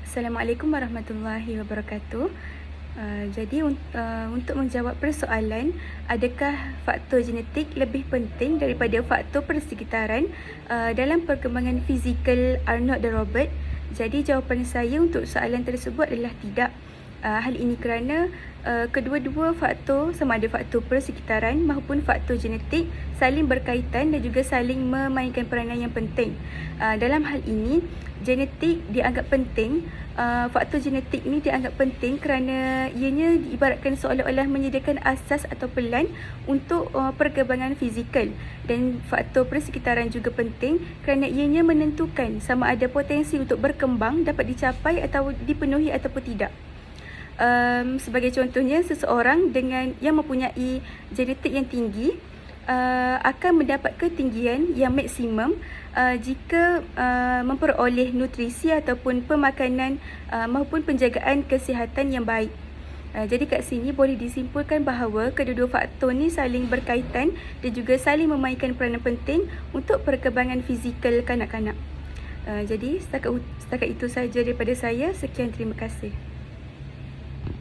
Assalamualaikum warahmatullahi wabarakatuh. Untuk menjawab persoalan, adakah faktor genetik lebih penting daripada faktor persekitaran dalam perkembangan fizikal Arnold dan Robert? Jadi jawapan saya untuk soalan tersebut adalah tidak. Hal ini kerana kedua-dua faktor, sama ada faktor persekitaran maupun faktor genetik, saling berkaitan dan juga saling memainkan peranan yang penting. Dalam hal ini, genetik dianggap penting. Faktor genetik ni dianggap penting kerana ianya diibaratkan seolah-olah menyediakan asas atau pelan untuk perkembangan fizikal, dan faktor persekitaran juga penting kerana ianya menentukan sama ada potensi untuk berkembang dapat dicapai atau dipenuhi ataupun tidak. Sebagai contohnya, seseorang yang mempunyai genetik yang tinggi akan mendapat ketinggian yang maksimum jika memperoleh nutrisi ataupun pemakanan maupun penjagaan kesihatan yang baik. Jadi kat sini boleh disimpulkan bahawa kedua-dua faktor ni saling berkaitan dan juga saling memainkan peranan penting untuk perkembangan fizikal kanak-kanak. Jadi setakat itu sahaja daripada saya. Sekian, terima kasih.